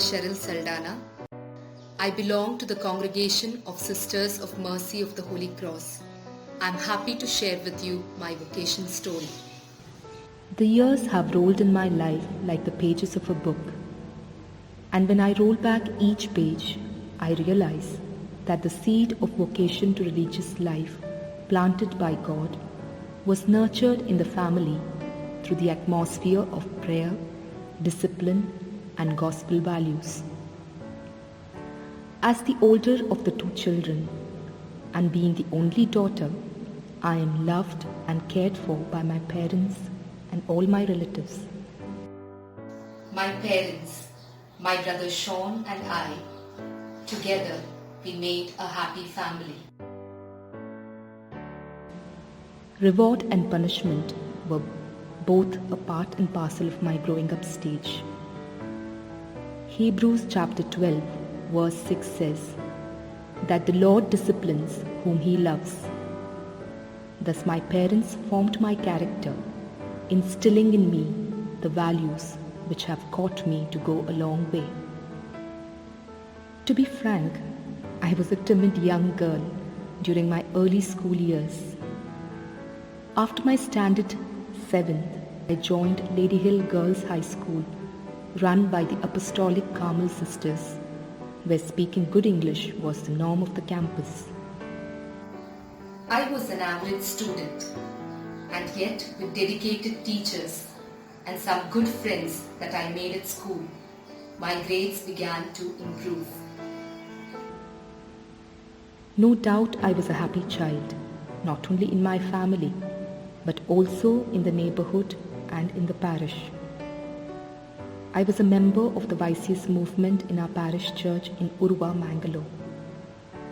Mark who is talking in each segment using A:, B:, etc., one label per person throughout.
A: Sharol Saldanha. I belong to the congregation of Sisters of Mercy of the Holy Cross. I am happy to share with you my vocation story.
B: The years have rolled in my life like the pages of a book. And when I roll back each page, I realize that the seed of vocation to religious life planted by God was nurtured in the family through the atmosphere of prayer, discipline, and gospel values. As the older of the two children, and being the only daughter, I am loved and cared for by my parents and all my relatives.
A: My parents, my brother Sean and I, together we made a happy family.
B: Reward and punishment were both a part and parcel of my growing up stage. Hebrews chapter 12 verse 6 says that the Lord disciplines whom He loves. Thus my parents formed my character, instilling in me the values which have taught me to go a long way. To be frank, I was a timid young girl during my early school years. After my standard 7th, I joined Lady Hill Girls High School, run by the Apostolic Carmel Sisters, where speaking good English was the norm of the campus.
A: I was an average student, and yet with dedicated teachers and some good friends that I made at school, my grades began to improve.
B: No doubt I was a happy child, not only in my family, but also in the neighborhood and in the parish. I was a member of the VOCATIONal movement in our parish church in Urva, Mangalore.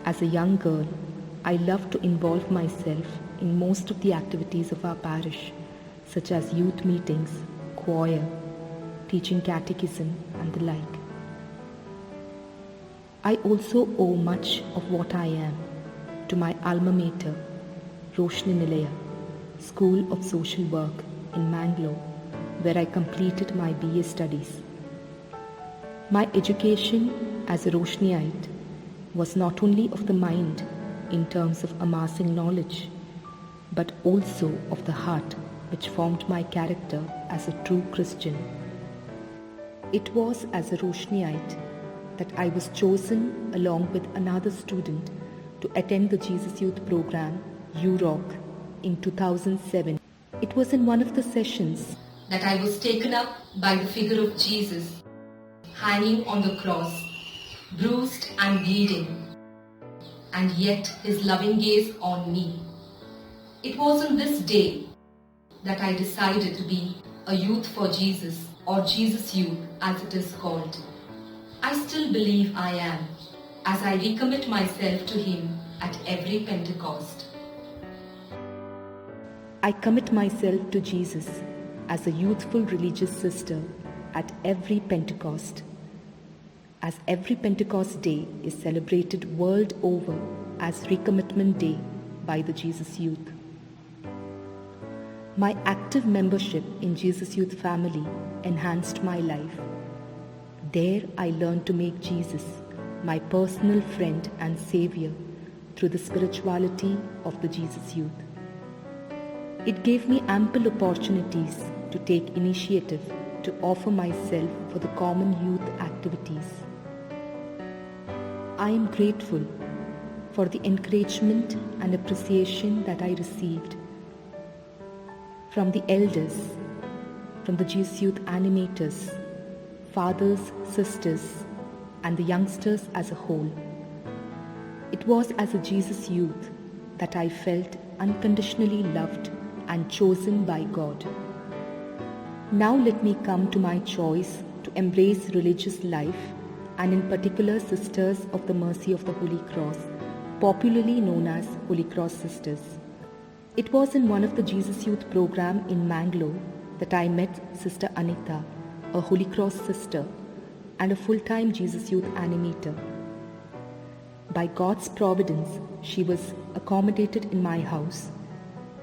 B: As a young girl, I loved to involve myself in most of the activities of our parish, such as youth meetings, choir, teaching catechism, and the like. I also owe much of what I am to my alma mater, Roshni Nilaya, School of Social Work in Mangalore, where I completed my BA studies. My education as a Roshniite was not only of the mind in terms of amassing knowledge, but also of the heart, which formed my character as a true Christian. It was as a Roshniite that I was chosen along with another student to attend the Jesus Youth Program, UROC, in 2007. It was in one of the sessions
A: that I was taken up by the figure of Jesus, hanging on the cross, bruised and bleeding, and yet His loving gaze on me. It was on this day that I decided to be a youth for Jesus, or Jesus Youth as it is called. I still believe I am, as I recommit myself to Him at every Pentecost.
B: I commit myself to Jesus as a youthful religious sister at every Pentecost, as every Pentecost Day is celebrated world over as Recommitment Day by the Jesus Youth. My active membership in Jesus Youth family enhanced my life. There I learned to make Jesus my personal friend and savior through the spirituality of the Jesus Youth. It gave me ample opportunities to take initiative to offer myself for the common youth activities. I am grateful for the encouragement and appreciation that I received from the elders, from the Jesus Youth animators, fathers, sisters, and the youngsters as a whole. It was as a Jesus Youth that I felt unconditionally loved and chosen by God. Now let me come to my choice to embrace religious life, and in particular Sisters of the Mercy of the Holy Cross, popularly known as Holy Cross Sisters. It was in one of the Jesus Youth program in Mangalore that I met Sister Anita, a Holy Cross sister and a full-time Jesus Youth animator. By God's providence, she was accommodated in my house,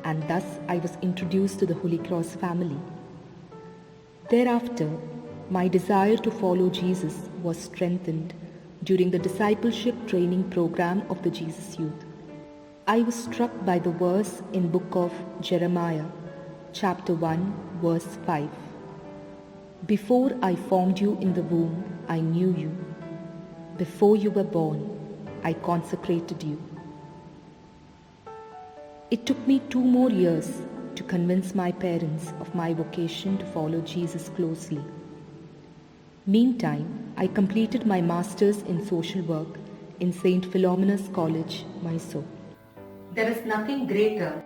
B: and thus I was introduced to the Holy Cross family. Thereafter, my desire to follow Jesus was strengthened during the discipleship training program of the Jesus Youth. I was struck by the verse in book of Jeremiah, chapter 1, verse 5. Before I formed you in the womb, I knew you. Before you were born, I consecrated you. It took me 2 more years to convince my parents of my vocation to follow Jesus closely. Meantime, I completed my master's in social work in St. Philomena's College, Mysore.
A: There is nothing greater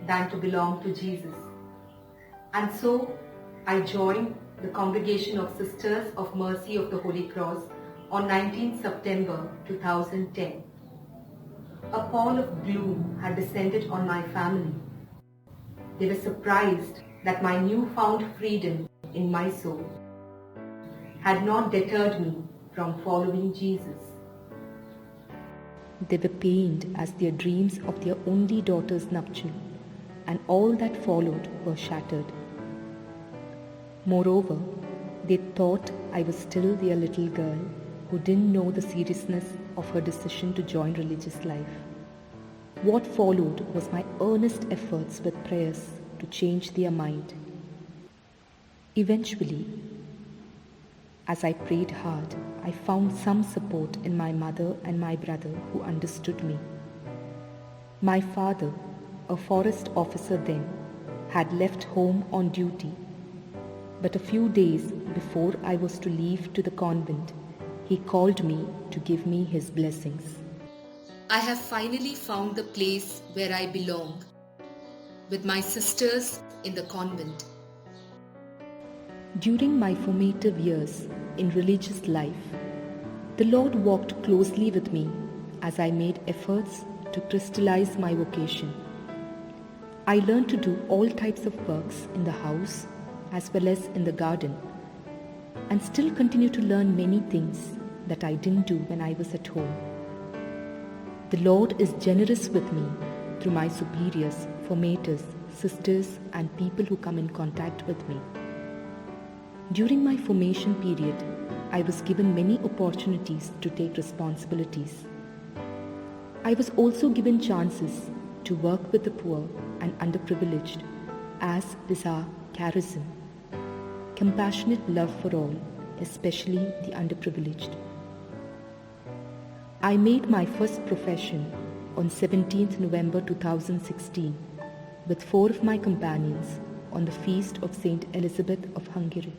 A: than to belong to Jesus. And so, I joined the Congregation of Sisters of Mercy of the Holy Cross on 19 September 2010. A pall of gloom had descended on my family. They were surprised that my newfound freedom in Mysore had not deterred me from following Jesus.
B: They were pained as their dreams of their only daughter's nuptial and all that followed were shattered. Moreover, they thought I was still their little girl who didn't know the seriousness of her decision to join religious life. What followed was my earnest efforts with prayers to change their mind. Eventually, as I prayed hard, I found some support in my mother and my brother who understood me. My father, a forest officer then, had left home on duty, but a few days before I was to leave to the convent, he called me to give me his blessings. I have finally found the place where I belong, with my sisters in the convent. During my formative years in religious life, the Lord walked closely with me as I made efforts to crystallize my vocation. I learned to do all types of works in the house as well as in the garden, and still continue to learn many things that I didn't do when I was at home. The Lord is generous with me through my superiors, formators, sisters, and people who come in contact with me. During my formation period, I was given many opportunities to take responsibilities. I was also given chances to work with the poor and underprivileged, as is our charism, compassionate love for all, especially the underprivileged. I made my first profession on 17th November 2016 with 4 of my companions on the feast of Saint Elizabeth of Hungary.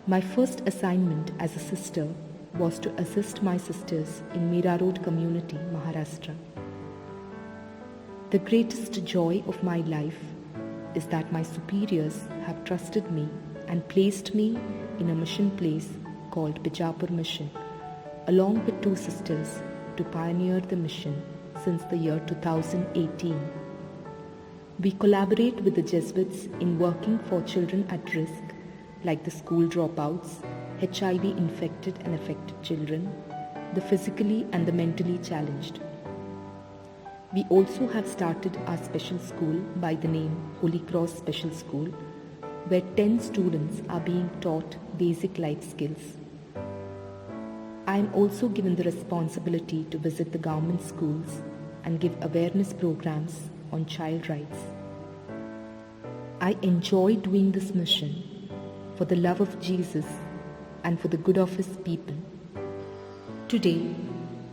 B: My first assignment as a sister was to assist my sisters in Mira Road community, Maharashtra. The greatest joy of my life is that my superiors have trusted me and placed me in a mission place called Bijapur Mission, along with 2 sisters, to pioneer the mission since the year 2018. We collaborate with the Jesuits in working for children at risk, like the school dropouts, HIV-infected and affected children, the physically and the mentally challenged. We also have started our special school by the name Holy Cross Special School, where 10 students are being taught basic life skills. I am also given the responsibility to visit the government schools and give awareness programs on child rights. I enjoy doing this mission for the love of Jesus and for the good of His people. Today,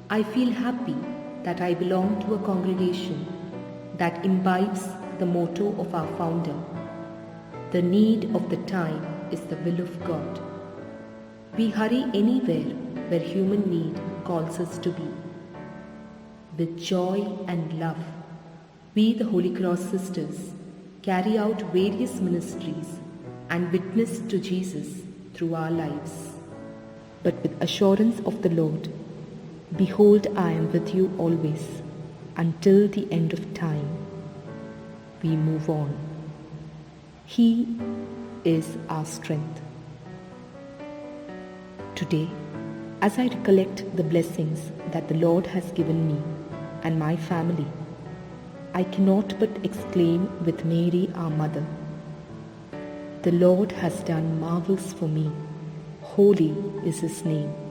B: I feel happy that I belong to a congregation that imbibes the motto of our founder: the need of the time is the will of God. We hurry anywhere where human need calls us to be. With joy and love, we, the Holy Cross Sisters, carry out various ministries and witness to Jesus through our lives. But with assurance of the Lord, behold, I am with you always, until the end of time. We move on. He is our strength. Today, as I recollect the blessings that the Lord has given me and my family, I cannot but exclaim with Mary, our mother, The Lord has done marvels for me. Holy is his name.